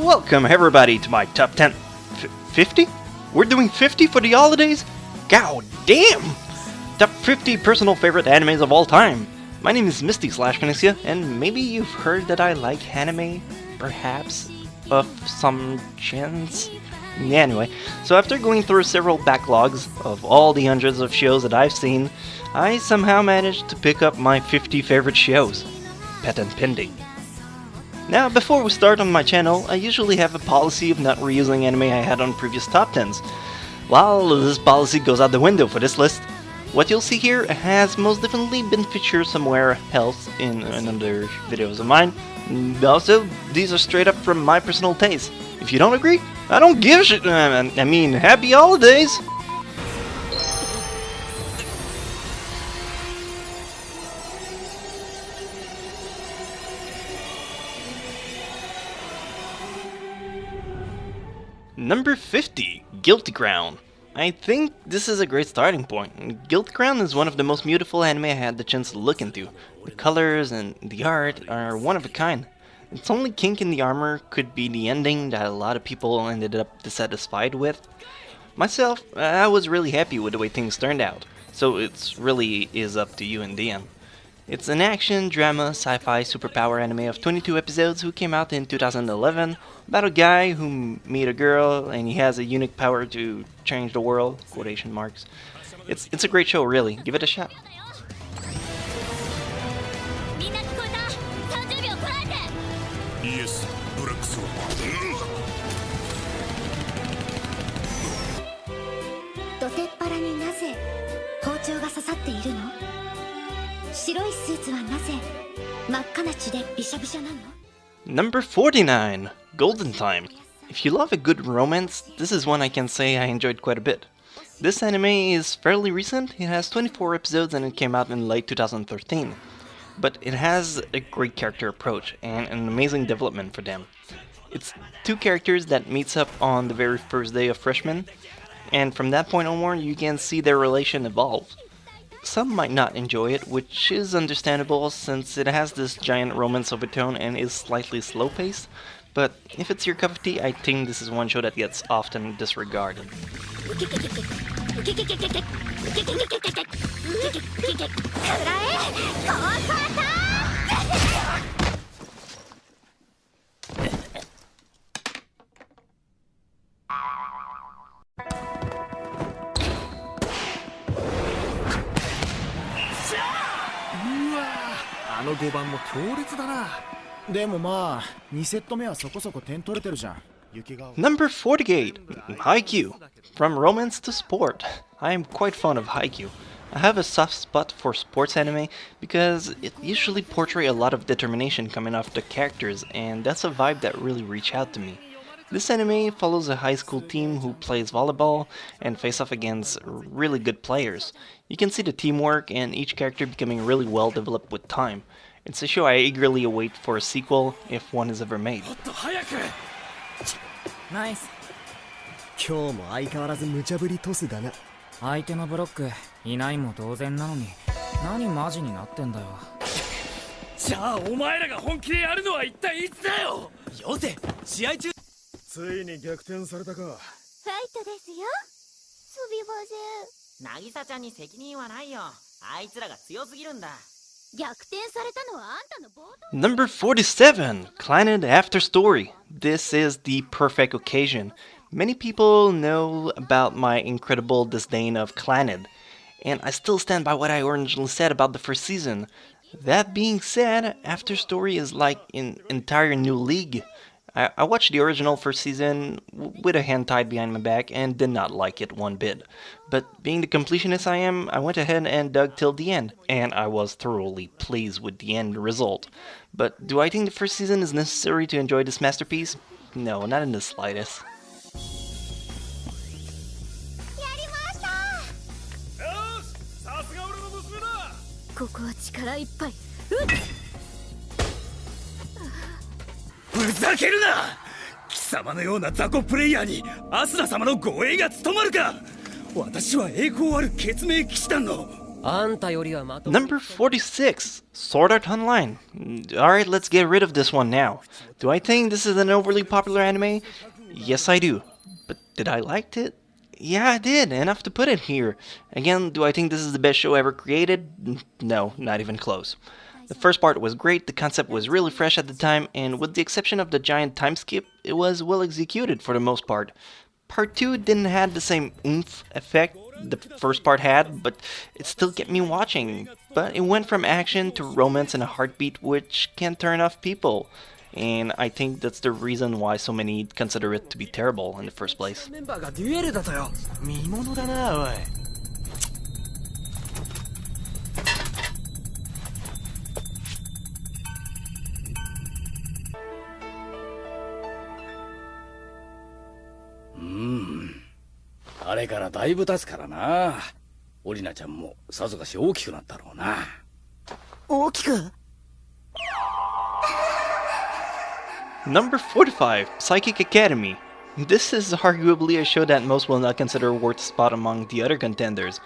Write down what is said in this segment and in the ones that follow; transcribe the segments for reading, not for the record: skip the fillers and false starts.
Welcome everybody to my top 10... 50? We're doing 50 for the holidays? God damn! Top 50 personal favorite animes of all time. My name is Misty/Phoenixia, and maybe you've heard that I like anime, perhaps, of some chance? Yeah, anyway, so after going through several backlogs of all the hundreds of shows that I've seen, I somehow managed to pick up my 50 favorite shows. Patent pending. Now, before we start on my channel, I usually have a policy of not reusing anime I had on previous top 10s. Well, this policy goes out the window for this list. What you'll see here has most definitely been featured somewhere else in another videos of mine. Also, these are straight up from my personal taste. If you don't agree, I don't give a shit. I mean, happy holidays! Number 50, Guilty Crown. I think this is a great starting point. Guilty Crown is one of the most beautiful anime I had the chance to look into. The colors and the art are one of a kind. Its only kink in the armor could be the ending that a lot of people ended up dissatisfied with. Myself, I was really happy with the way things turned out, so it really is up to you in the end. It's an action, drama, sci-fi, superpower anime of 22 episodes who came out in 2011 about a guy who meets a girl and he has a unique power to change the world, quotation marks. It's a great show, really. Give it a shot. Number 49, Golden Time. If you love a good romance, this is one I can say I enjoyed quite a bit. This anime is fairly recent. It has 24 episodes and it came out in late 2013. But it has a great character approach and an amazing development for them. It's two characters that meets up on the very first day of freshman, and from that point onward you can see their relation evolve. Some might not enjoy it, which is understandable since it has this giant romance overtone and is slightly slow-paced, but if it's your cup of tea, I think this is one show that gets often disregarded. Number 48, Haikyuu. From romance to sport. I am quite fond of Haikyuu. I have a soft spot for sports anime because it usually portrays a lot of determination coming off the characters, and that's a vibe that really reached out to me. This anime follows a high school team who plays volleyball and face off against really good players. You can see the teamwork and each character becoming really well developed with time. It's a show I eagerly await for a sequel if one is ever made. Nice. Number 47, Clannad After Story. This is the perfect occasion. Many people know about my incredible disdain of Clannad, and I still stand by what I originally said about the first season. That being said, After Story is like an entire new league. I watched the original first season with a hand tied behind my back and did not like it one bit. But being the completionist I am, I went ahead and dug till the end, and I was thoroughly pleased with the end result. But do I think the first season is necessary to enjoy this masterpiece? No, not in the slightest. Number 46, Sword Art Online. Alright, let's get rid of this one now. Do I think this is an overly popular anime? Yes, I do. But did I like it? Yeah, I did, enough to put it here. Again, do I think this is the best show ever created? No, not even close. The first part was great, the concept was really fresh at the time, and with the exception of the giant time skip, it was well executed for the most part. Part 2 didn't have the same oomph effect the first part had, but it still kept me watching. But it went from action to romance and a heartbeat, which can turn off people. And I think that's the reason why so many consider it to be terrible in the first place. Number 45, Psychic Academy. This is arguably a show that most will not consider worth a spot among the other contenders,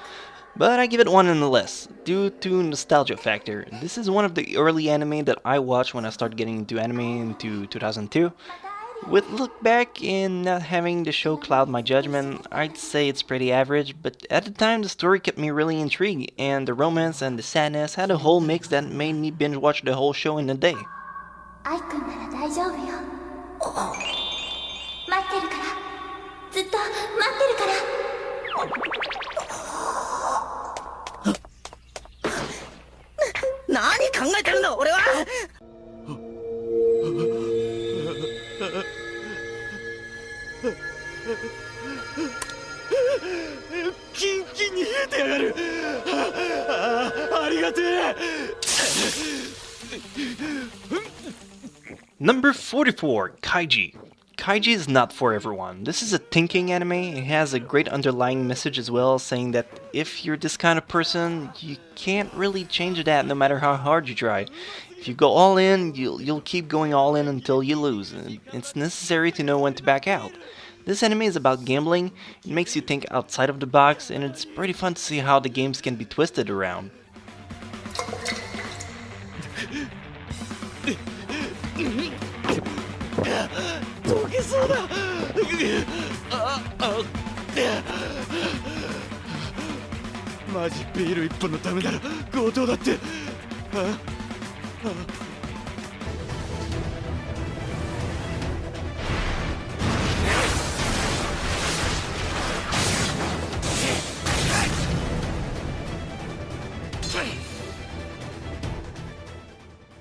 but I give it one nonetheless, due to nostalgia factor. This is one of the early anime that I watched when I started getting into anime into 2002. With look back and not having the show cloud my judgment, I'd say it's pretty average, but at the time the story kept me really intrigued, and the romance and the sadness had a whole mix that made me binge watch the whole show in a day. アイくんなら大丈夫よ。待ってるから。ずっと待ってるから。何考えてるの俺は。キンキンに冷えてやがる。ありがてえ。Number 44, Kaiji. Kaiji is not for everyone. This is a thinking anime. It has a great underlying message as well, saying that if you're this kind of person, you can't really change that no matter how hard you try. If you go all in, you'll keep going all in until you lose. It's necessary to know when to back out. This anime is about gambling. It makes you think outside of the box, and it's pretty fun to see how the games can be twisted around.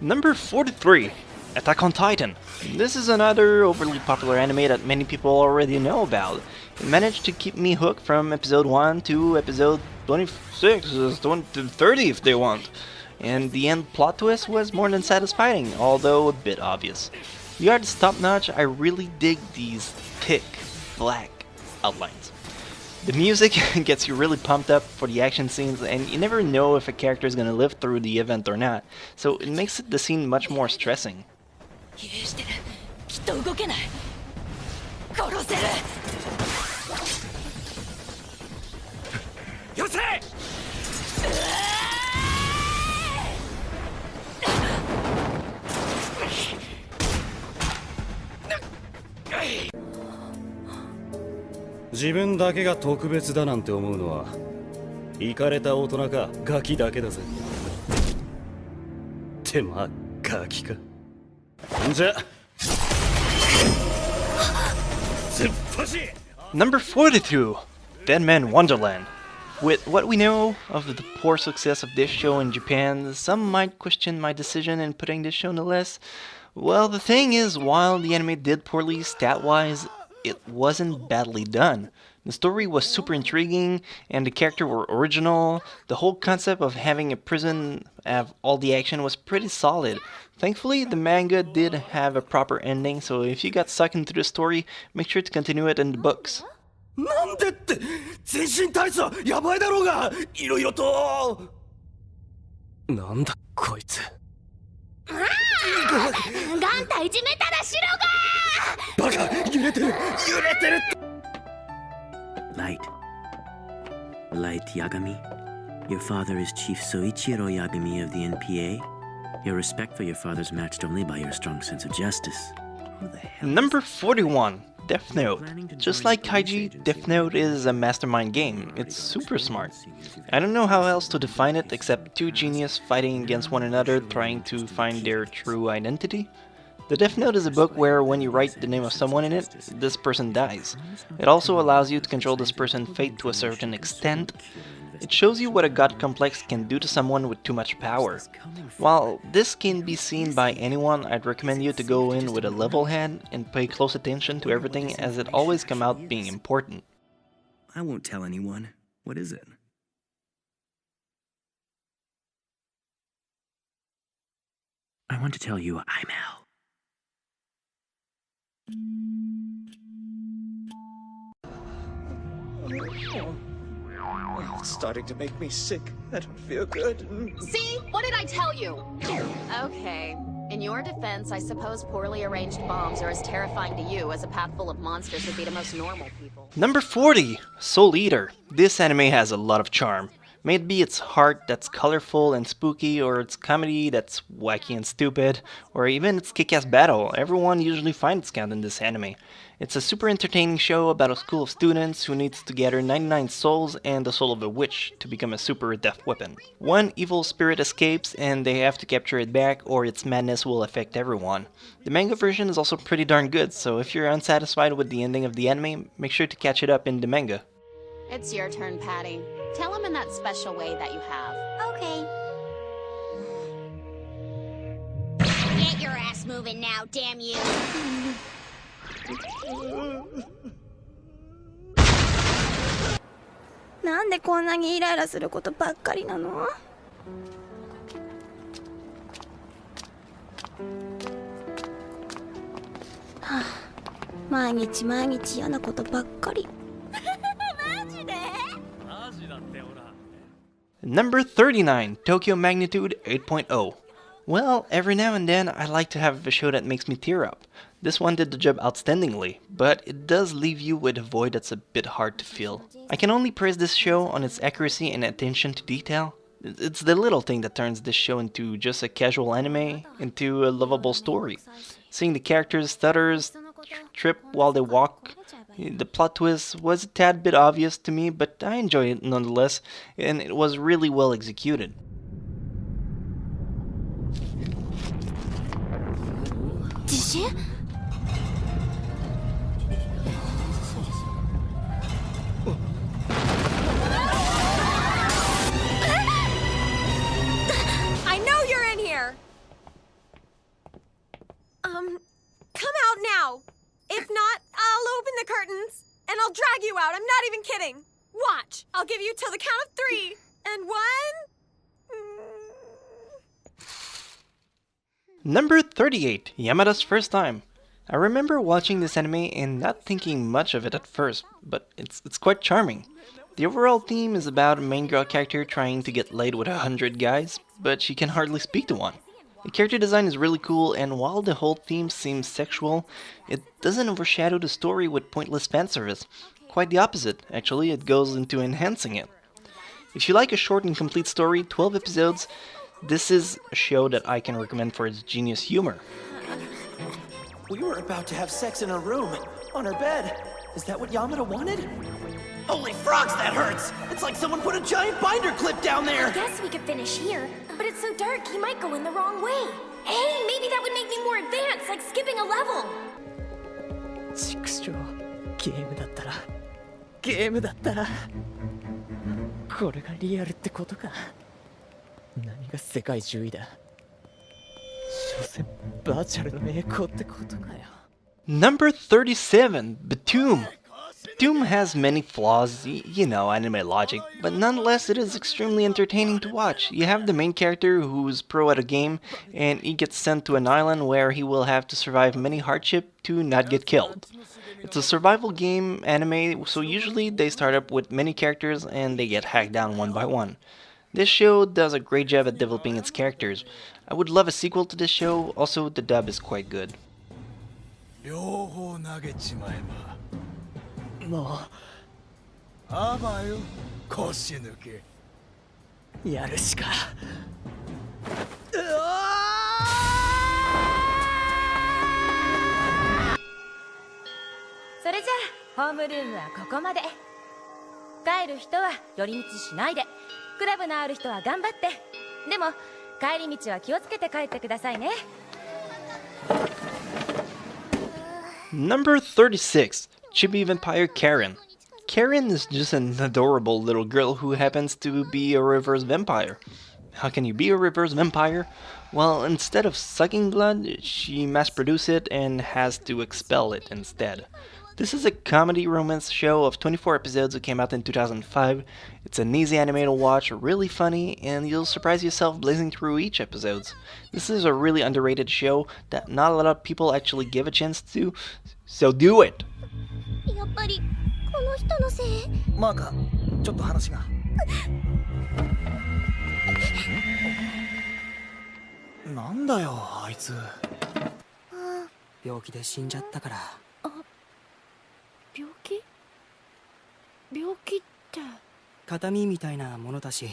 Number 43, Attack on Titan. This is another overly popular anime that many people already know about. It managed to keep me hooked from episode 1 to episode 26, 30 if they want. And the end plot twist was more than satisfying, although a bit obvious. The art is top notch. I really dig these thick, black outlines. The music gets you really pumped up for the action scenes, and you never know if a character is gonna live through the event or not, so it makes the scene much more stressing. Number 42, Dead Man Wonderland. With what we know of the poor success of this show in Japan, some might question my decision in putting this show on the list. Well, the thing is, while the anime did poorly stat-wise, it wasn't badly done. The story was super intriguing, and the characters were original. The whole concept of having a prison have all the action was pretty solid. Thankfully, the manga did have a proper ending, so if you got sucked into the story, make sure to continue it in the books. なんでって全身体操やばいだろうがいろいろとなんだこいつガンタいじめたらしろがバカ揺れてる揺れてる Light Yagami Your father is Chief Soichiro Yagami of the NPA. Your respect for your father is matched only by your strong sense of justice. Who the hell Number 41, Death Note. Just like Kaiji, Death Note is a mastermind game. It's super smart. I don't know how else to define it except two geniuses fighting against one another trying to find their true identity. The Death Note is a book where when you write the name of someone in it, this person dies. It also allows you to control this person's fate to a certain extent. It shows you what a god complex can do to someone with too much power. While this can be seen by anyone, I'd recommend you to go in with a level head and pay close attention to everything as it always comes out being important. I won't tell anyone. What is it? I want to tell you I'm hell. Oh, it's starting to make me sick. I don't feel good. See? What did I tell you? Okay. In your defense, I suppose poorly arranged bombs are as terrifying to you as a path full of monsters would be to most normal people. Number 40, Soul Eater. This anime has a lot of charm. May it be its heart that's colorful and spooky, or its comedy that's wacky and stupid, or even its kick-ass battle, everyone usually finds count in this anime. It's a super entertaining show about a school of students who needs to gather 99 souls and the soul of a witch to become a super death weapon. One evil spirit escapes and they have to capture it back or its madness will affect everyone. The manga version is also pretty darn good, so if you're unsatisfied with the ending of the anime, make sure to catch it up in the manga. It's your turn, Patty. Tell him in that special way that you have. Okay. Get your ass moving now, damn you! なんでこんなにイライラすることばっかりなの？はあ、毎日毎日嫌なことばっかり。マジで？ Number 39, Tokyo Magnitude 8.0. Well, every now and then I like to have a show that makes me tear up. This one did the job outstandingly, but it does leave you with a void that's a bit hard to fill. I can only praise this show on its accuracy and attention to detail. It's the little thing that turns this show into just a casual anime, into a lovable story. Seeing the characters stutters, trip while they walk, the plot twist was a tad bit obvious to me, but I enjoyed it nonetheless, and it was really well executed. I know you're in here! Come out now! If not, I'll open the curtains, and I'll drag you out. I'm not even kidding. Watch! I'll give you till the count of 3. And 1... Number 38, Yamada's First Time. I remember watching this anime and not thinking much of it at first, but it's quite charming. The overall theme is about a main girl character trying to get laid with 100 guys, but she can hardly speak to one. The character design is really cool, and while the whole theme seems sexual, it doesn't overshadow the story with pointless fanservice. Quite the opposite, actually, it goes into enhancing it. If you like a short and complete story, 12 episodes, this is a show that I can recommend for its genius humor. We were about to have sex in her room, on her bed. Is that what Yamada wanted? Holy frogs, that hurts! It's like someone put a giant binder clip down there! I guess we could finish here, but it's so dark he might go in the wrong way. Hey, maybe that would make me more advanced, like skipping a level. 畜生、ゲームだったら、ゲームだったら。これがリアルってことか。何が世界中位だ。所詮バーチャルの栄光ってことかよ。Number 37, Batum. Batum has many flaws, you know, anime logic, but nonetheless it is extremely entertaining to watch. You have the main character who's pro at a game, and he gets sent to an island where he will have to survive many hardships to not get killed. It's a survival game anime, so usually they start up with many characters and they get hacked down one by one. This show does a great job at developing its characters. I would love a sequel to this show, also the dub is quite good. 両方投げちまえば。もう。あばよ、腰抜け。やるしか。それじゃあホームルームはここまで。帰る人は寄り道しないで、クラブのある人は頑張って。でも帰り道は気をつけて帰ってくださいね。Number 36, Chibi Vampire Karen. Karen is just an adorable little girl who happens to be a reverse vampire. How can you be a reverse vampire? Well, instead of sucking blood, she mass-produces it and has to expel it instead. This is a comedy romance show of 24 episodes that came out in 2005. It's an easy anime to watch, really funny, and you'll surprise yourself blazing through each episode. This is a really underrated show that not a lot of people actually give a chance to, so do it! やっぱりこの人のせい。マーカちょっと話が。なんだよあいつ。病気で死んじゃったから。病気？病気って。形見みたいなものだし、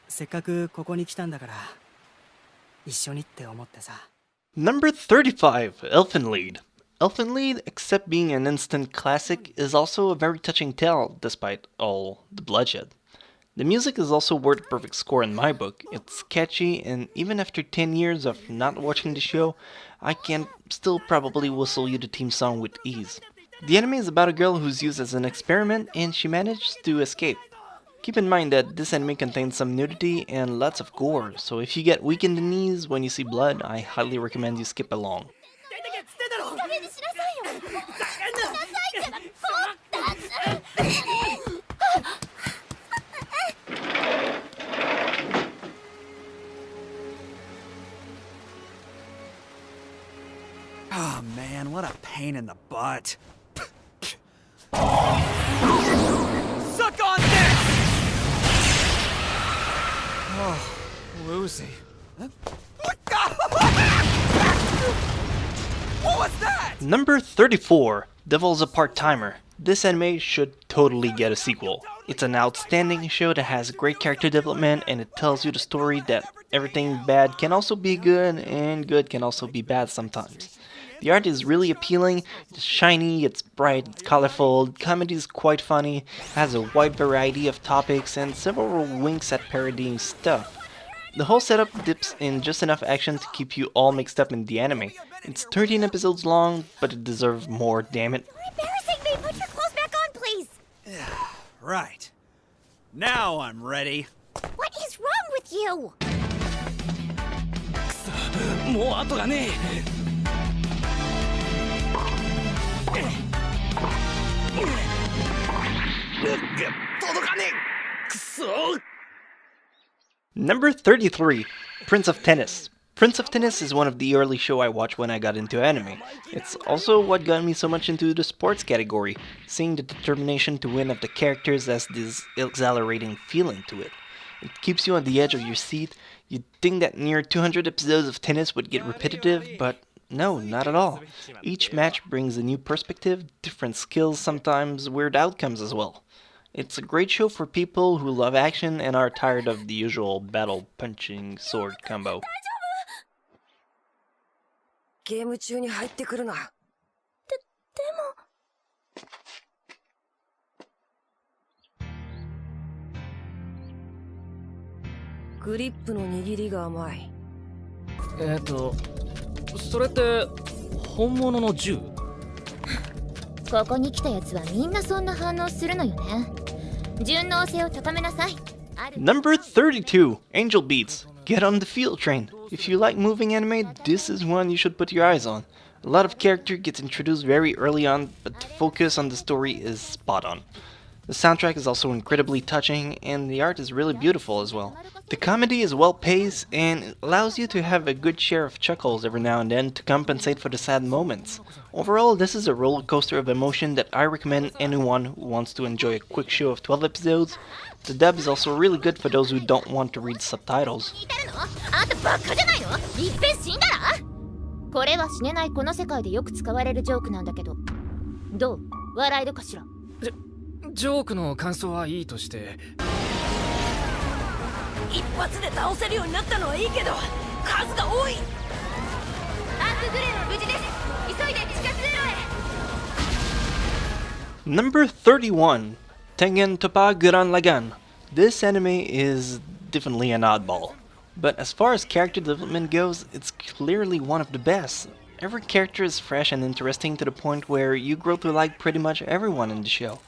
せっかくここに来たんだから一緒にって思ってさ。Number 35, Elfen Lied. Elfen Lied, except being an instant classic, is also a very touching tale despite all the bloodshed. The music is also worth a perfect score in my book. It's catchy, and even after 10 years of not watching the show, I can still probably whistle you the theme song with ease. The anime is about a girl who's used as an experiment and she manages to escape. Keep in mind that this anime contains some nudity and lots of gore, so if you get weak in the knees when you see blood, I highly recommend you skip along. Oh man, what a pain in the butt. Suck on this! Oh, woozy. What was that? Number 34, Devil's a Part-Timer. This anime should totally get a sequel. It's an outstanding show that has great character development and it tells you the story that everything bad can also be good and good can also be bad sometimes. The art is really appealing, it's shiny, it's bright, it's colorful, comedy is quite funny, has a wide variety of topics, and several winks at parodying stuff. The whole setup dips in just enough action to keep you all mixed up in the anime. It's 13 episodes long, but it deserves more, damn it. Embarrassing me! Put your clothes back on, please! Right. Now I'm ready. What is wrong with you? もう後がねえ。届かねえ。くそ。Number 33, Prince of Tennis. Prince of Tennis is one of the early show I watched when I got into anime. It's also what got me so much into the sports category. Seeing the determination to win of the characters has this exhilarating feeling to it. It keeps you on the edge of your seat. You'd think that near 200 episodes of tennis would get repetitive, but no, not at all. Each match brings a new perspective, different skills, sometimes weird outcomes as well. It's a great show for people who love action and are tired of the usual battle punching sword combo. ゲーム中に入ってくるな。でも。グリップの握りが甘い。それって本物の銃？ここに来たやつはみんなそんな反応するのよね。順応性を高めなさい。Number 32, Angel Beats. Get on the field train. If you like moving anime, this is one you should put your eyes on. A lot of character gets introduced very early on, but the focus on the story is spot on. The soundtrack is also incredibly touching, and the art is really beautiful as well. The comedy is well paced, and it allows you to have a good share of chuckles every now and then to compensate for the sad moments. Overall, this is a roller coaster of emotion that I recommend anyone who wants to enjoy a quick show of 12 episodes. The dub is also really good for those who don't want to read subtitles. あんたバカじゃないの？いっぺん死んだら？これは死ねないこの世界でよく使われるジョークなんだけど、どう？笑えるかしら？ジョークの感想はいいとして、一発で倒せるようになったのはいいけど数が多い。アークグレーは無事です。急いで地下通路へ。 Number 31, Tengen Toppa Guran Lagan. This anime is definitely an oddball, but as far as character development goes, it's clearly one of the best. Every character is fresh and interesting to the point where you grow to like pretty much everyone in the show.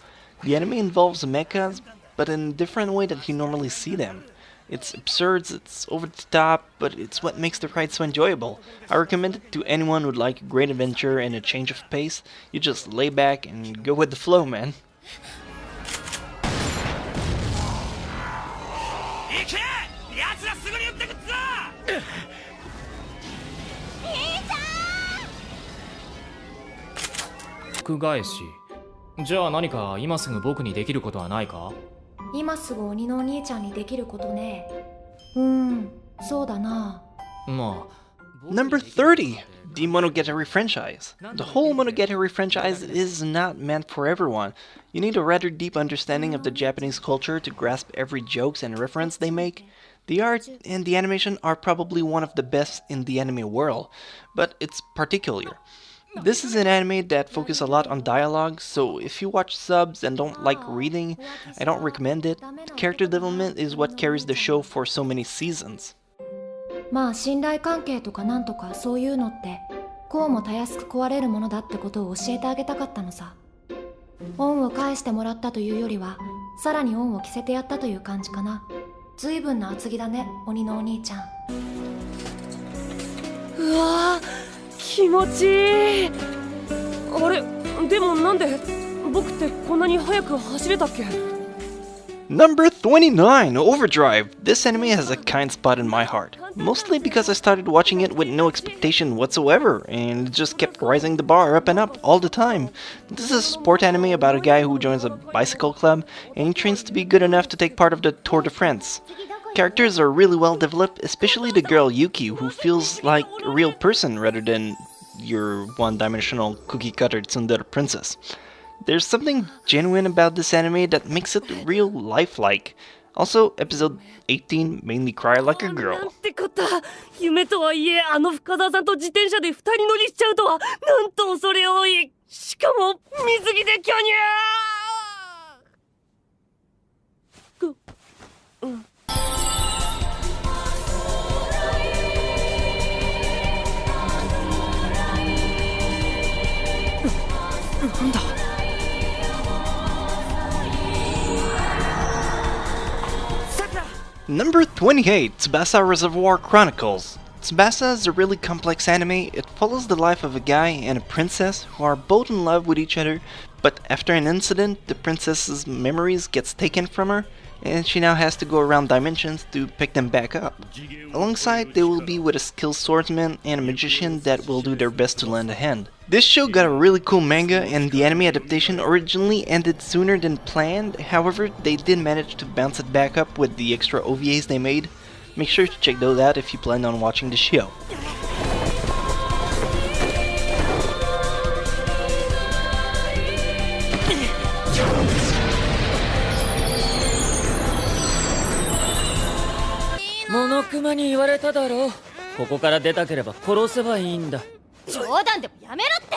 The anime involves mechas, but in a different way that you normally see them. It's absurd, it's over the top, but it's what makes the ride so enjoyable. I recommend it to anyone who'd like a great adventure and a change of pace. You just lay back and go with the flow, man. "じゃあ何か今すぐ僕にできることはないか?" 今すぐ鬼のお兄ちゃんにできることね。そうだな。まあ。 Number 30, the Monogatari franchise. The whole Monogatari franchise is not meant for everyone. You need a rather deep understanding of the Japanese culture to grasp every jokes and reference they make. The art and the animation are probably one of the best in the anime world, but it's particular. This is an anime that focuses a lot on dialogue, so if you watch subs and don't like reading, I don't recommend it. The character development is what carries the show for so many seasons. まあ信頼関係とかなんとかそういうのってこうもたやすく壊れるものだってことを教えてあげたかったのさ。恩を返してもらったというよりはさらに恩を着せてやったという感じかな。随分な厚着だね、鬼のお兄ちゃん。うわー気持ちいい。あれでもなんで僕ってこんなに速く走れたっけ？ Number 29, Overdrive. This anime has a kind spot in my heart. Mostly because I started watching it with no expectation whatsoever, and it just kept rising the bar up and up all the time. This is a sport anime about a guy who joins a bicycle club, and he trains to be good enough to take part of the Tour de France. Characters are really well developed, especially the girl Yuki, who feels like a real person rather than your one-dimensional cookie-cutter tsundere princess. There's something genuine about this anime that makes it real lifelike. Also, episode 18 made me cry like a girl. なんてこった。夢とはいえあの深澤さんと自転車で二人乗りしちゃうとはなんと恐れ多い。しかも水着で巨乳。なんだ。 Number 28, Tsubasa Reservoir Chronicles. Tsubasa is a really complex anime. It follows the life of a guy and a princess who are both in love with each other, but after an incident, the princess's memories gets taken from her, and she now has to go around dimensions to pick them back up. Alongside, they will be with a skilled swordsman and a magician that will do their best to lend a hand. This show got a really cool manga, and the anime adaptation originally ended sooner than planned. However, they did manage to bounce it back up with the extra OVAs they made. Make sure to check those out if you plan on watching the show. Monokumaに言われただろう。ここから出たければ殺せばいいんだ。冗談でもやめろって。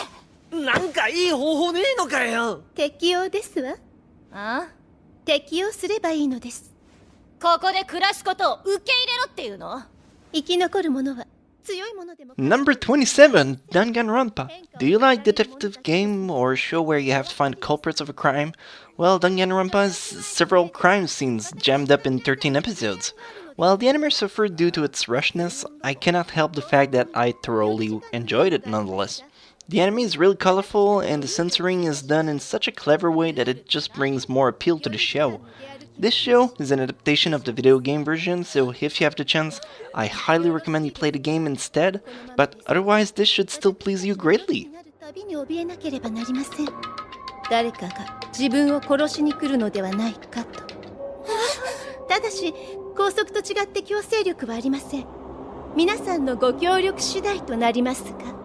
なんかいい方法ねえのかよ。適用ですわ。ああ、適用すればいいのです。ここで暮らすことを受け入れろっていうの。生き残る者は強いものでも。Number 27, Danganronpa. Do you like detective game or show where you have to find culprits of a crime? Well, Danganronpa has several crime scenes jammed up in 13 episodes. While the anime suffered due to its rushness, I cannot help the fact that I thoroughly enjoyed it nonetheless. The anime is really colorful, and the censoring is done in such a clever way that it just brings more appeal to the show. This show is an adaptation of the video game version, so if you have the chance, I highly recommend you play the game instead, but otherwise this should still please you greatly. 誰かが自分を殺しに来るのではないかと。ただし拘束と違って強制力はありません。皆さんのご協力次第となりますが。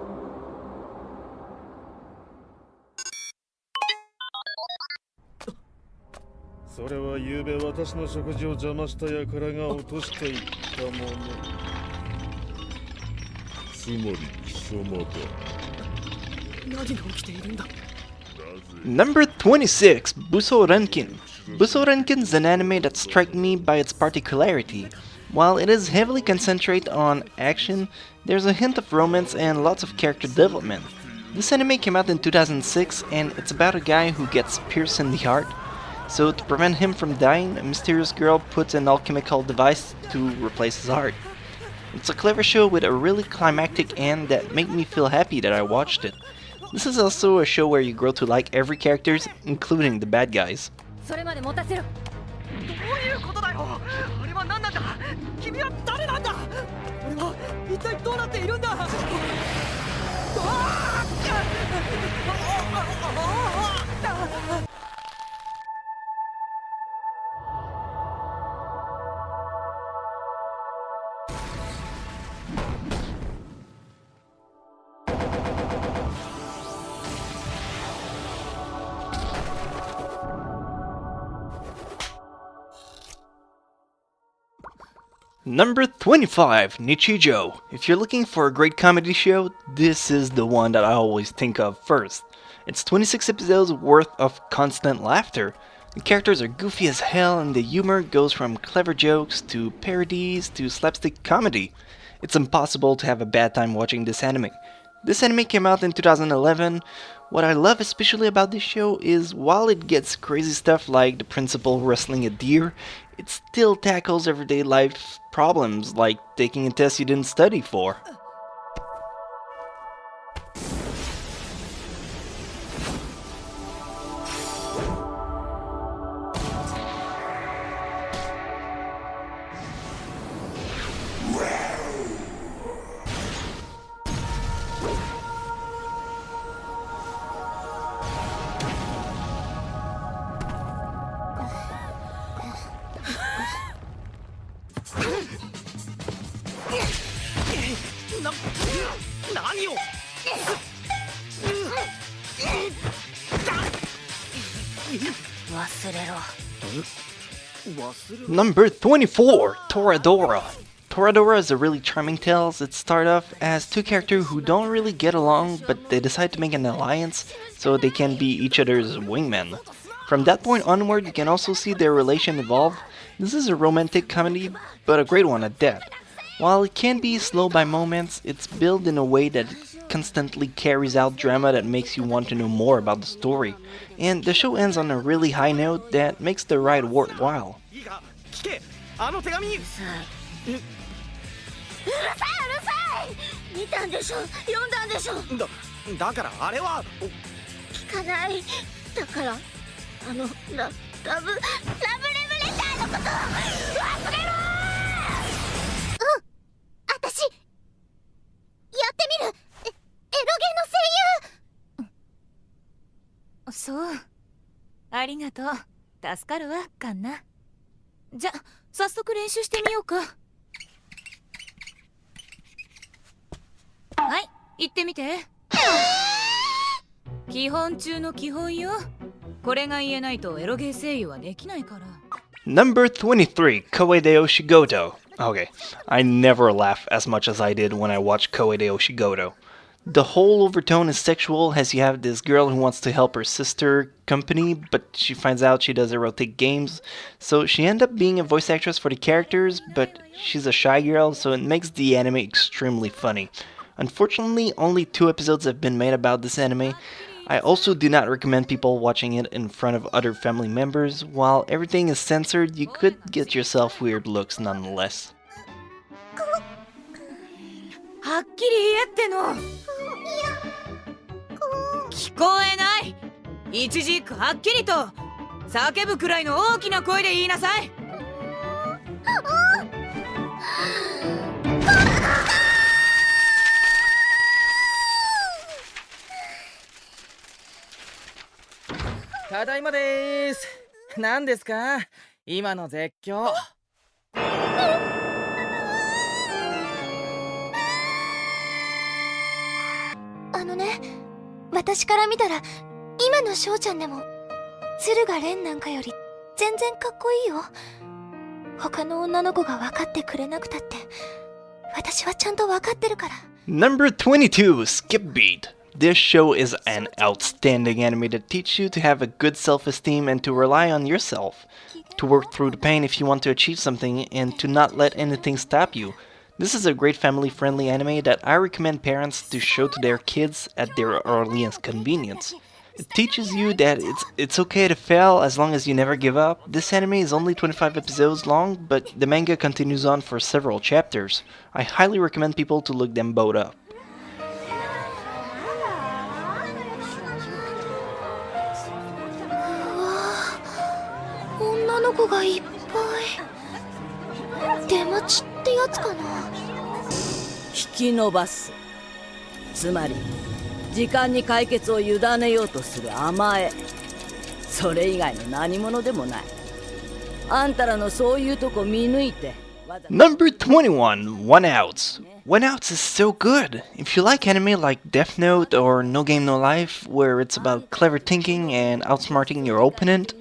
それは昨べ私の食事を邪魔した輩が落としていったもの。つまり貴様だ。何が起きているんだ。 Number 26, Busorenkin. Busorenkin is an anime that struck me by its particularity. While it is heavily concentrated on action, there's a hint of romance and lots of character development. This anime came out in 2006 and it's about a guy who gets pierced in the heart. So to prevent him from dying, a mysterious girl puts an alchemical device to replace his heart. It's a clever show with a really climactic end that made me feel happy that I watched it. This is also a show where you grow to like every character, including the bad guys. それまで持たせろ。どういうことだよ。あれは何なんだ。君は誰なんだ。俺は一体どうなっているんだ。Number 25, Nichijou. If you're looking for a great comedy show, this is the one that I always think of first. It's 26 episodes worth of constant laughter. The characters are goofy as hell and the humor goes from clever jokes to parodies to slapstick comedy. It's impossible to have a bad time watching this anime. This anime came out in 2011. What I love especially about this show is while it gets crazy stuff like the principal wrestling a deer, it still tackles everyday life problems like taking a test you didn't study for. Number 24, Toradora. Toradora is a really charming tale. It starts off as two characters who don't really get along, but they decide to make an alliance so they can be each other's wingmen. From that point onward, you can also see their relation evolve. This is a romantic comedy, but a great one at that. While it can be slow by moments, it's built in a way that constantly carries out drama that makes you want to know more about the story. And the show ends on a really high note that makes the ride worthwhile. あの手紙。うるさいうるさい。見たんでしょ。読んだんでしょ。だからあれは聞かない。だからラブレムレターのこと忘れろ。私やってみる。エロゲの声優。そうありがとう助かるわカンナじゃ早速練習してみようかはい行ってみて基本中の基本よこれが言えないとエロゲー声優はできないから Number 23, Koei Oshigoto. Okay, I never laugh as much as I did when I watched Koei Oshigoto. The whole overtone is sexual as you have this girl who wants to help her sister company, but she finds out she does erotic games, so she ends up being a voice actress for the characters, but she's a shy girl, so it makes the anime extremely funny. Unfortunately, only 2 episodes have been made about this anime. I also do not recommend people watching it in front of other family members. While everything is censored, you could get yourself weird looks nonetheless. はっきり言えっての聞こえない一軸はっきりと叫ぶくらいの大きな声で言いなさいただいまでーす何ですか今の絶叫私から見たら今の翔ちゃんでも鶴が蓮なんかより全然かっこいいよ。他の女の子が分かってくれなくたって、私はちゃんと分かってるから。Number 22, Skip Beat. This show is an outstanding anime that teaches you to have a good self-esteem and to rely on yourself, to work through the pain if you want to achieve something, and to not let anything stop you. This is a great family-friendly anime that I recommend parents to show to their kids at their earliest convenience. It teaches you that it's okay to fail as long as you never give up. This anime is only 25 episodes long, but the manga continues on for several chapters. I highly recommend people to look them both up. Hiki-nobas. つまり時間に解決を委ねようとする甘え。それ以外の何者でもない。あんたらのそういうとこ見抜いて。Number 21, One Outs. One Outs is so good. If you like anime like Death Note or No Game No Life, where it's about clever thinking and outsmarting your opponent,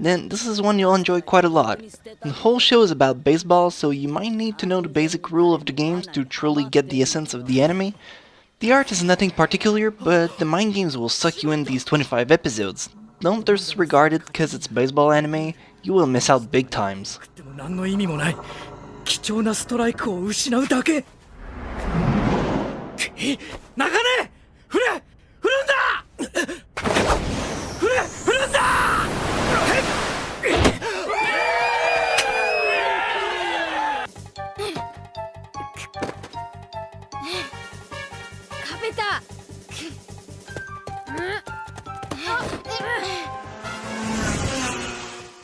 then this is one you'll enjoy quite a lot. The whole show is about baseball, so you might need to know the basic rule of the games to truly get the essence of the anime. The art is nothing particular, but the mind games will suck you in these 25 episodes. Don't disregard it because it's baseball anime, you will miss out big times. 何の意味もない貴重なストライクを失うだけ。中根振るんだ振るんだ。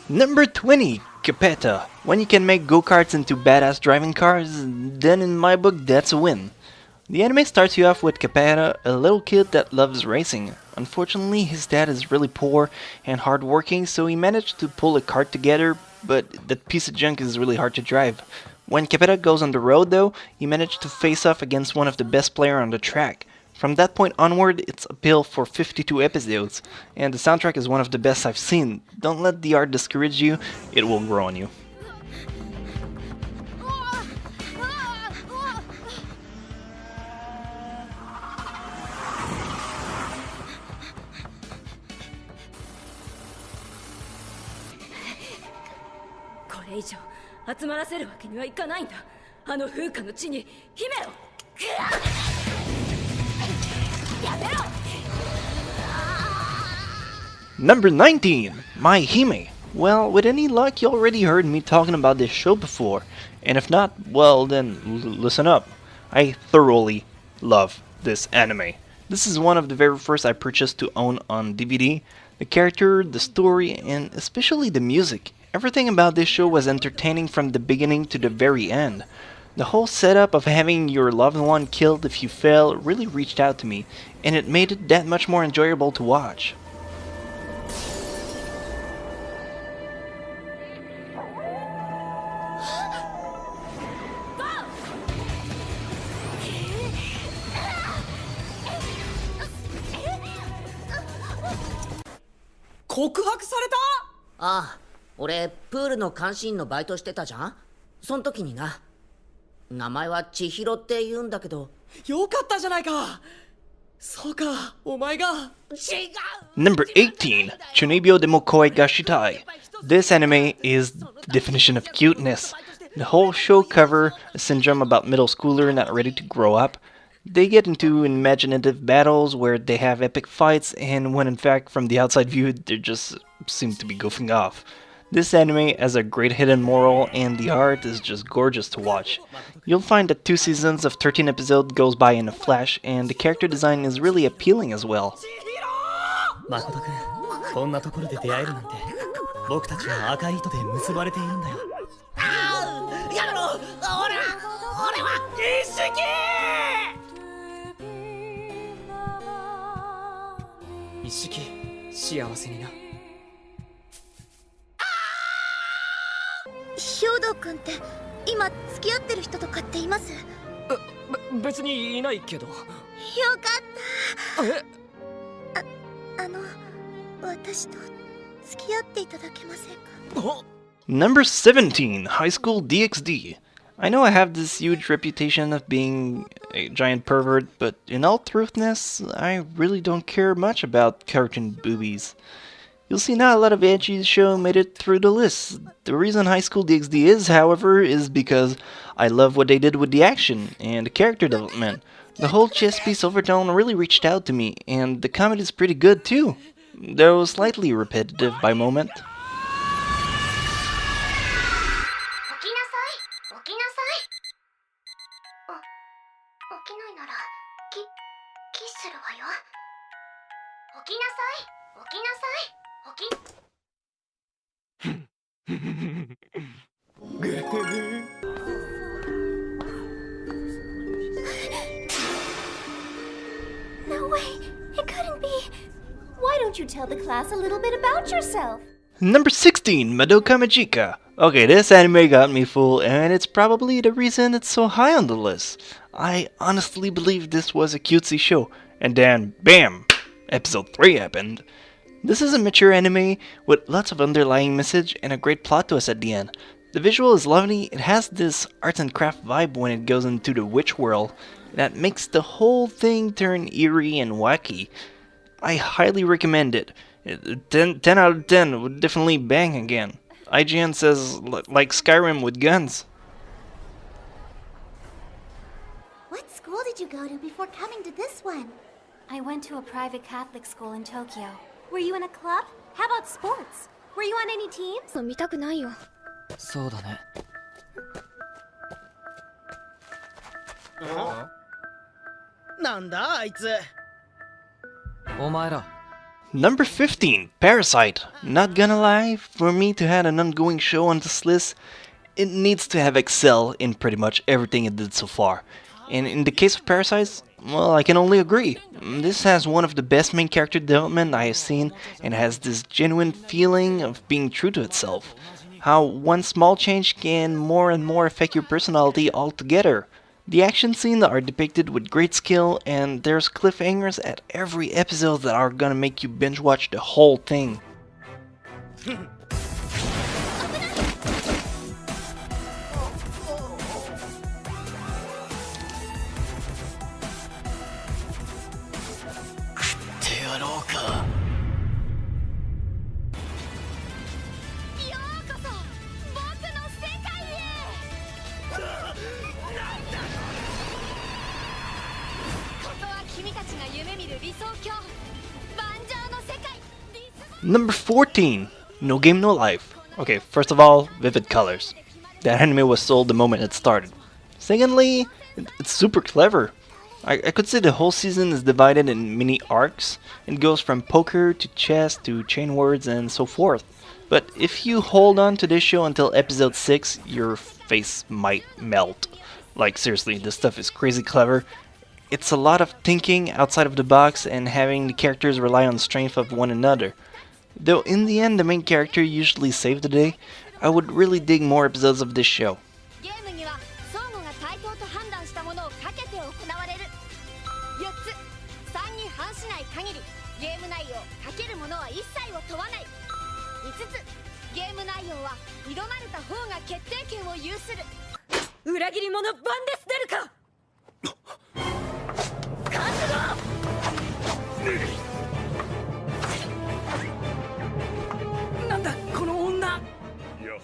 Number 20, Capetta. When you can make go-karts into badass driving cars, then in my book that's a win. The anime starts you off with Capetta, a little kid that loves racing. Unfortunately, his dad is really poor and hardworking, so he managed to pull a kart together, but that piece of junk is really hard to drive. When Capetta goes on the road though, he managed to face off against one of the best players on the track. From that point onward, it's uphill for 52 episodes, and the soundtrack is one of the best I've seen. Don't let the art discourage you, it will grow on you. Number 19, My Hime. Well, with any luck, you already heard me talking about this show before, and if not, well then, listen up. I thoroughly love this anime. This is one of the very first I purchased to own on DVD. The character, the story, and especially the music. Everything about this show was entertaining from the beginning to the very end. The whole setup of having your loved one killed if you fail really reached out to me, and it made it that much more enjoyable to watch. Ah, ああ、俺プールの監視員のバイトしてたじゃん。そん時にな。名前は千尋って言うんだけど。よかったじゃないか。そうか、お前が。違う。 Number 18, Chunibyo de Mokoi Gashitai. This anime is the definition of cuteness. The whole show covers a syndrome about middle schooler not ready to grow up. They get into imaginative battles where they have epic fights, and when in fact from the outside view they just seem to be goofing off. This anime has a great hidden moral, and the art is just gorgeous to watch. You'll find that 2 seasons of 13 episodes goes by in a flash, and the character design is really appealing as well. 誠くん、こんなところで出会えるなんて、僕たちは赤い糸で結ばれているんだよ。ああ、やめろ。俺は一式。一式、幸せにな。兵藤君って今付き合ってる人とかっています？別にいないけど。よかった。私と付き合っていただけませんか？ Number 17, High School DxD. I know I have this huge reputation of being a giant pervert, but in all truthness, I really don't care much about cartoon boobies. You'll see not a lot of ecchi show made it through the list. The reason High School DxD is, however, is because I love what they did with the action and the character development. The whole chess piece overtone really reached out to me, and the comedy is pretty good too, though slightly repetitive by moment. No way! It couldn't be! Why don't you tell the class a little bit about yourself? Number 16, Madoka Magica. Okay, this anime got me full, and it's probably the reason it's so high on the list. I honestly believe this was a cutesy show, and then, BAM! Episode 3 happened. This is a mature anime with lots of underlying message and a great plot twist at the end. The visual is lovely, it has this arts and craft vibe when it goes into the witch world that makes the whole thing turn eerie and wacky. I highly recommend it. 10 out of 10 would definitely bang again. IGN says like Skyrim with guns. What school did you go to before coming to this one? I went to a private Catholic school in Tokyo. Were you in a club? How about sports? Were you on any teams? 見たくないよ。そうだね。なんだあいつ。お前ら。Number 15, Parasite. Not gonna lie, for me to have an ongoing show on this list, it needs to have excel in pretty much everything it did so far. And in the case of Parasites, well, I can only agree. This has one of the best main character development I have seen, and has this genuine feeling of being true to itself. How one small change can more and more affect your personality altogether. The action scenes are depicted with great skill, and there's cliffhangers at every episode that are gonna make you binge watch the whole thing. Number 14, No Game No Life. Okay, first of all, vivid colors. That anime was sold the moment it started. Secondly, it's super clever. I could say the whole season is divided in mini arcs. It goes from poker to chess to chain words and so forth. But if you hold on to this show until episode 6, your face might melt. Like seriously, this stuff is crazy clever. It's a lot of thinking outside of the box and having the characters rely on the strength of one another. Though in the end the main character usually saved the day, I would really dig more episodes of this show.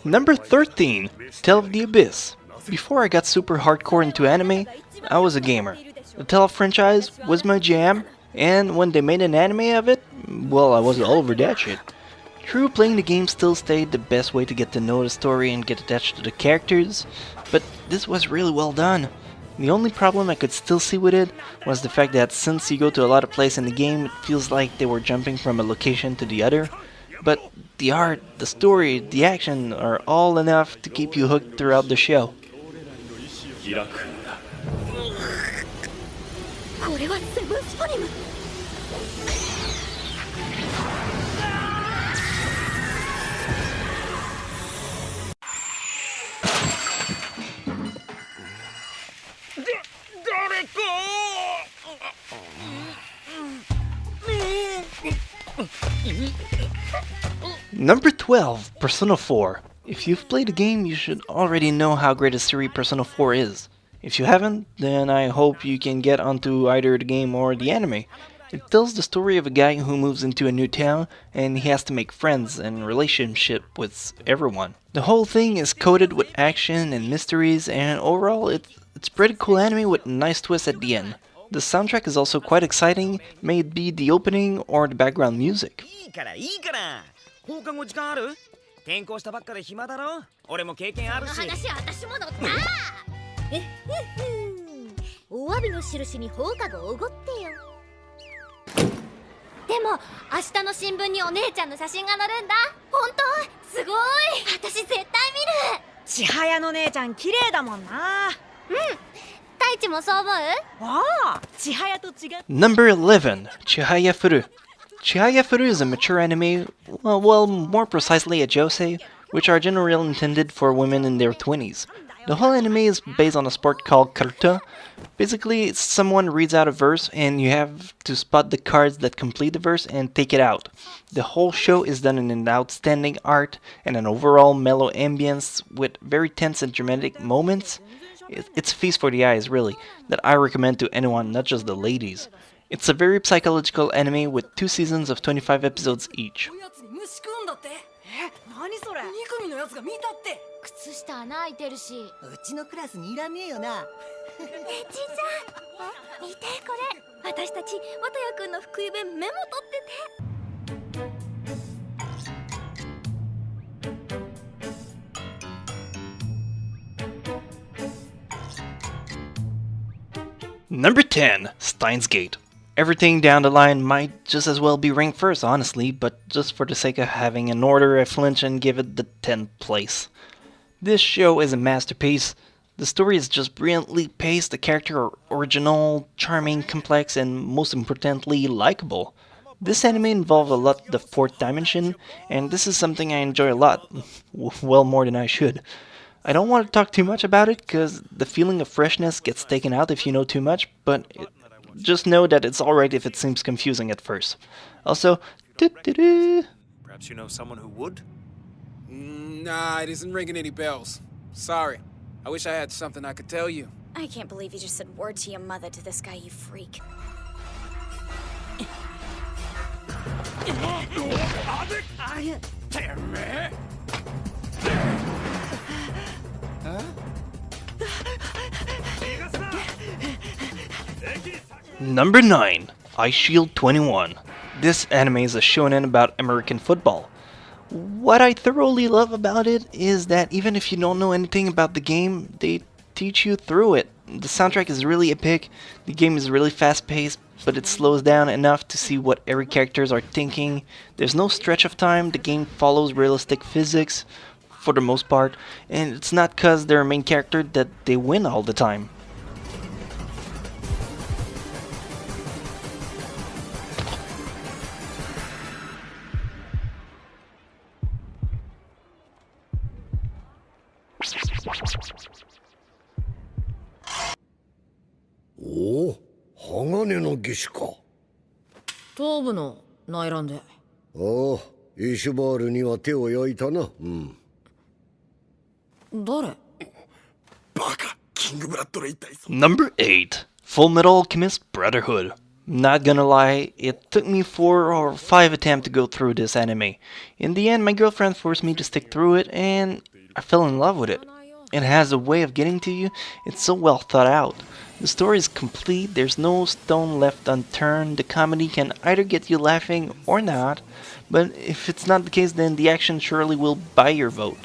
Number 13, Tale of the Abyss. Before I got super hardcore into anime, I was a gamer. The Tale franchise was my jam, and when they made an anime of it, well, I was all over that shit. True, playing the game still stayed the best way to get to know the story and get attached to the characters, but this was really well done. The only problem I could still see with it was the fact that since you go to a lot of places in the game, it feels like they were jumping from a location to the other. But the art, the story, the action are all enough to keep you hooked throughout the show. Number 12, Persona 4. If you've played the game, you should already know how great a series Persona 4 is. If you haven't, then I hope you can get onto either the game or the anime. It tells the story of a guy who moves into a new town and he has to make friends and relationship with everyone. The whole thing is coated with action and mysteries, and overall it's pretty cool anime with a nice twist at the end. The soundtrack is also quite exciting, may it be the opening or the background music. 放課後時間ある？転校したばっかで暇だろ？俺も経験あるし。この話私も乗った。えふふん。お詫びの印に放課後おごってよ。でも明日の新聞にお姉ちゃんの写真が載るんだ。本当？すごい。私絶対見る。千早の姉ちゃん綺麗だもんな。うん。太一もそう思う？ああ、千早と違う。Number 11, Chihaya Furu. Chihaya Furu is a mature anime, well, more precisely a josei, which are generally intended for women in their 20s. The whole anime is based on a sport called karta. Basically, someone reads out a verse and you have to spot the cards that complete the verse and take it out. The whole show is done in an outstanding art and an overall mellow ambience with very tense and dramatic moments. It's a feast for the eyes, really, that I recommend to anyone, not just the ladies. It's a very psychological anime with 2 seasons of 25 episodes each. 何それ？2組のやつが見たって。靴下穴開いてるし。うちのクラスにいらねえよな。ねえちんちゃん、見てこれ。私たち綿谷くんの福井弁メモ取ってて。Number 10, Steins Gate. Everything down the line might just as well be ranked first, honestly, but just for the sake of having an order, I flinch and give it the 10th place. This show is a masterpiece. The story is just brilliantly paced, the characters are original, charming, complex, and most importantly, likable. This anime involves a lot the 4th dimension, and this is something I enjoy a lot, well more than I should. I don't want to talk too much about it, because the feeling of freshness gets taken out if you know too much, but just know that it's alright if it seems confusing at first. Also, perhaps you know someone who would? Nah, it isn't ringing any bells. Sorry. I wish I had something I could tell you. I can't believe you just said word to your mother to this guy, you freak. Number 9, Ice Shield 21. This anime is a shonen about American football. What I thoroughly love about it is that even if you don't know anything about the game, they teach you through it. The soundtrack is really epic, the game is really fast-paced, but it slows down enough to see what every characters are thinking. There's no stretch of time, the game follows realistic physics, for the most part, and it's not cause they're a main character that they win all the time. Oh, 鋼の義手か。頭部の内乱で。ああ、イシュバールには手を焼いたな。うん。誰？バカ、キングブラッドレイ大佐。Number 8, Full Metal Alchemist Brotherhood. Not gonna lie, it took me 4 or 5 attempts to go through this anime. In the end, my girlfriend forced me to stick through it, and I fell in love with it. It has a way of getting to you, it's so well thought out. The story is complete, there's no stone left unturned, the comedy can either get you laughing or not, but if it's not the case, then the action surely will buy your vote.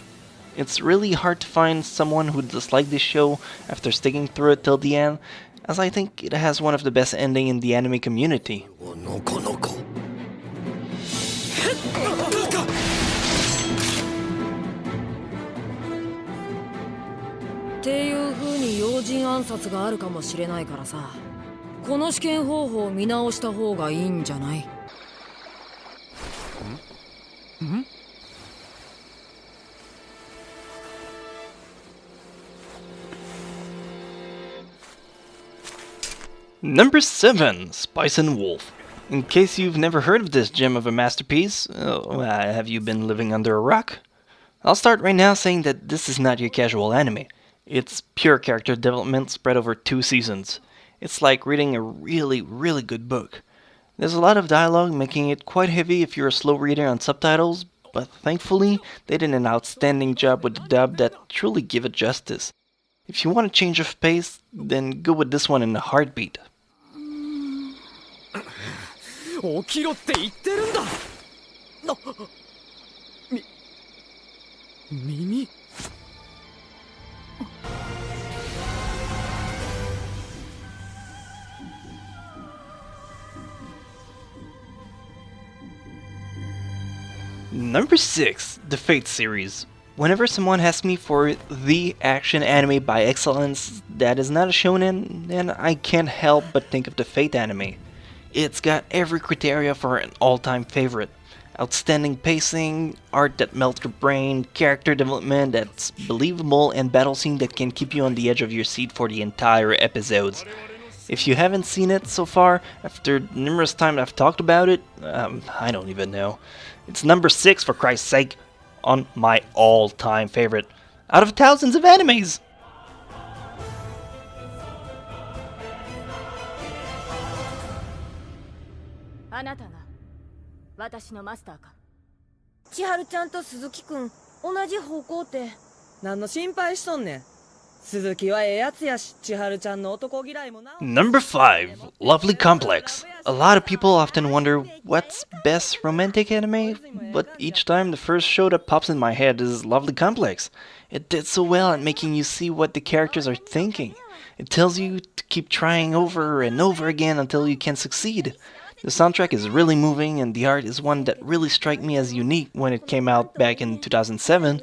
It's really hard to find someone who disliked this show after sticking through it till the end, as I think it has one of the best endings in the anime community. っていう風に要人暗殺があるかもしれないからさ、この試験方法を見直した方がいいんじゃない？ん？Number 7, Spice and Wolf. In case you've never heard of this gem of a masterpiece, have you been living under a rock? I'll start right now saying that this is not your casual anime. It's pure character development spread over 2 seasons. It's like reading a really, really good book. There's a lot of dialogue, making it quite heavy if you're a slow reader on subtitles, but thankfully, they did an outstanding job with the dub that truly give it justice. If you want a change of pace, then go with this one in a heartbeat. 起きろって言ってるんだ。耳。Number 6, the Fate series. Whenever someone asks me for the action anime by excellence that is not a shonen, then I can't help but think of the Fate anime. It's got every criteria for an all-time favorite. Outstanding pacing, art that melts your brain, character development that's believable, and battle scene that can keep you on the edge of your seat for the entire episodes. If you haven't seen it so far, after numerous times I've talked about it, I don't even know. It's number 6, for Christ's sake, on my all-time favorite, out of thousands of animes! Number 5, Lovely Complex. A lot of people often wonder what's best romantic anime, but each time the first show that pops in my head is Lovely Complex. It did so well at making you see what the characters are thinking. It tells you to keep trying over and over again until you can succeed. The soundtrack is really moving, and the art is one that really struck me as unique when it came out back in 2007.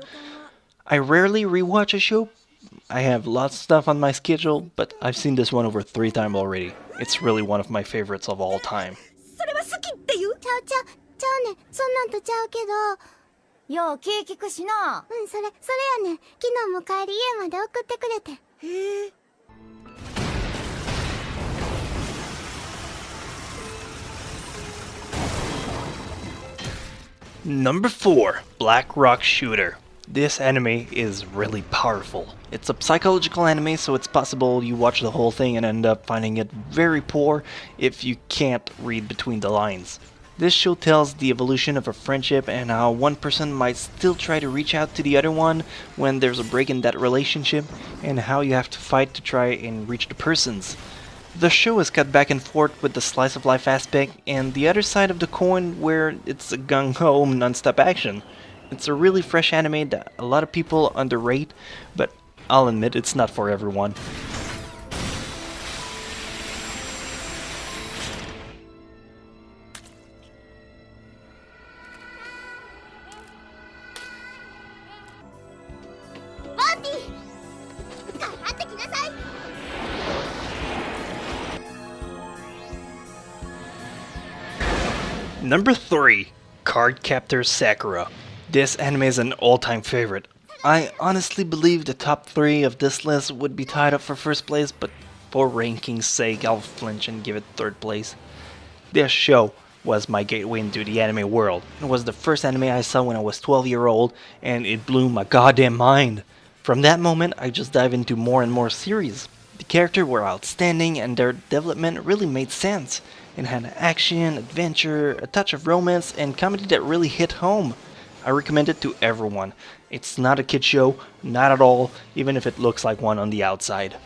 I rarely rewatch a show. I have lots of stuff on my schedule, but I've seen this one over 3 times already. It's really one of my favorites of all time. ちゃうね。そんなんとちゃうけど。よう気利くしな。それやね。昨日も帰り家まで送ってくれて。へえ。Number 4, Black Rock Shooter. This anime is really powerful. It's a psychological anime, so it's possible you watch the whole thing and end up finding it very poor if you can't read between the lines. This show tells the evolution of a friendship and how one person might still try to reach out to the other one when there's a break in that relationship, and how you have to fight to try and reach the persons. The show is cut back and forth with the slice of life aspect and the other side of the coin where it's a gung-ho non-stop action. It's a really fresh anime that a lot of people underrate, but I'll admit it's not for everyone. Number 3, Cardcaptor Sakura. This anime is an all-time favorite. I honestly believe the top 3 of this list would be tied up for first place, but for ranking's sake, I'll flinch and give it 3rd place. This show was my gateway into the anime world. It was the first anime I saw when I was 12 years old, and it blew my goddamn mind. From that moment, I just dive into more and more series. The characters were outstanding, and their development really made sense. It had action, adventure, a touch of romance, and comedy that really hit home. I recommend it to everyone. It's not a kid show, not at all, even if it looks like one on the outside.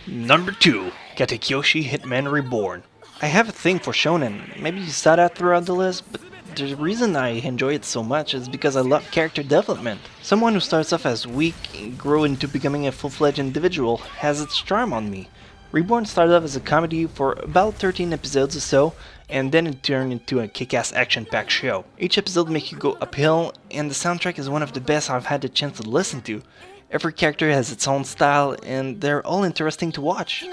Number 2, Katekyoshi Hitman Reborn. I have a thing for shonen. Maybe you saw that throughout the list, but the reason I enjoy it so much is because I love character development. Someone who starts off as weak and grow into becoming a full-fledged individual has its charm on me. Reborn started off as a comedy for about 13 episodes or so, and then it turned into a kick-ass action-packed show. Each episode makes you go uphill, and the soundtrack is one of the best I've had the chance to listen to. Every character has its own style, and they're all interesting to watch.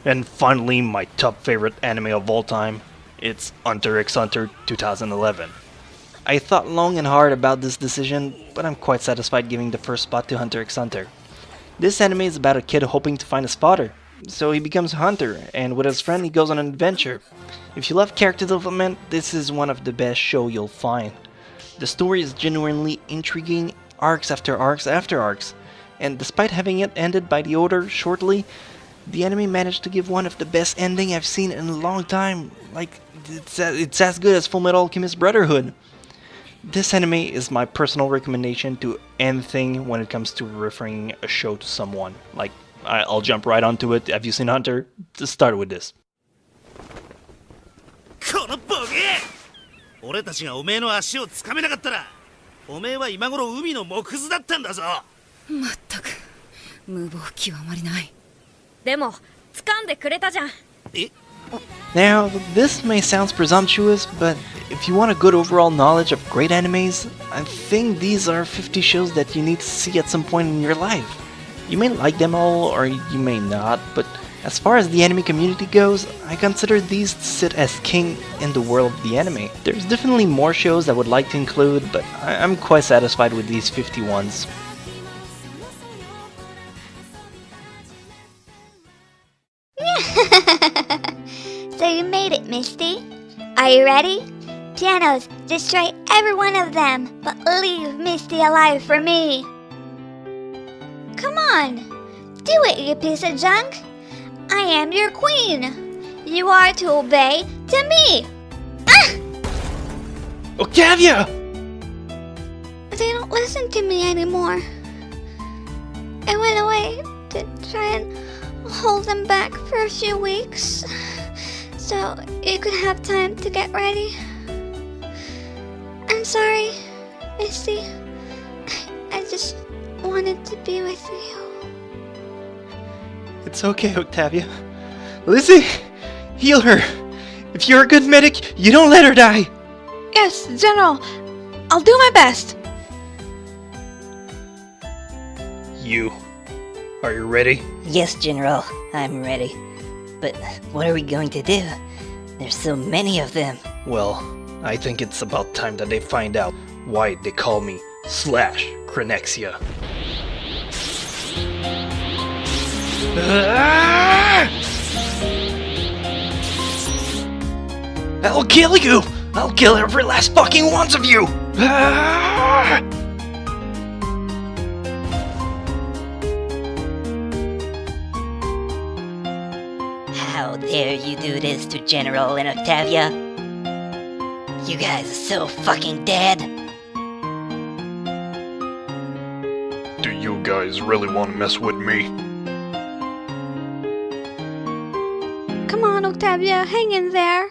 And finally, my top favorite anime of all time, it's Hunter x Hunter 2011. I thought long and hard about this decision, but I'm quite satisfied giving the first spot to Hunter x Hunter. This anime is about a kid hoping to find his father, so he becomes a hunter, and with his friend he goes on an adventure. If you love character development, this is one of the best shows you'll find. The story is genuinely intriguing, arcs after arcs after arcs, and despite having it ended by the author shortly, the anime managed to give one of the best endings I've seen in a long time. Like, it's as good as Fullmetal Alchemist Brotherhood. This anime is my personal recommendation to anything when it comes to referring a show to someone. Like, I'll jump right onto it. Have you seen Hunter? Just start with this. このボケ！俺たちがおめえの足をつかめなかったら、おめえは今頃海の木図だったんだぞ。まったく、無謀極まりない。でも、掴んでくれたじゃん。え？ Now, this may sound presumptuous, but if you want a good overall knowledge of great animes, I think these are 50 shows that you need to see at some point in your life. You may like them all, or you may not, but as far as the anime community goes, I consider these to sit as king in the world of the anime. There's definitely more shows I would like to include, but I'm quite satisfied with these 50 ones. So you made it, Misty. Are you ready? Janos, destroy every one of them, but leave Misty alive for me. Come on, do it, you piece of junk. I am your queen. You are to obey to me. Ah! Octavia! They don't listen to me anymore. I went away to try and hold them back for a few weeks, so you could have time to get ready. I'm sorry, Misty. I just wanted to be with you. It's okay, Octavia. Lizzie, heal her. If you're a good medic, you don't let her die. Yes, General. I'll do my best. Are you ready? Yes, General, I'm ready. But what are we going to do? There's so many of them. Well, I think it's about time that they find out why they call me Slash Cronexia. I'll kill you! I'll kill every last fucking one of you! How dare you do this to General and Octavia? You guys are so fucking dead. Do you guys really want to mess with me? Come on, Octavia, hang in there.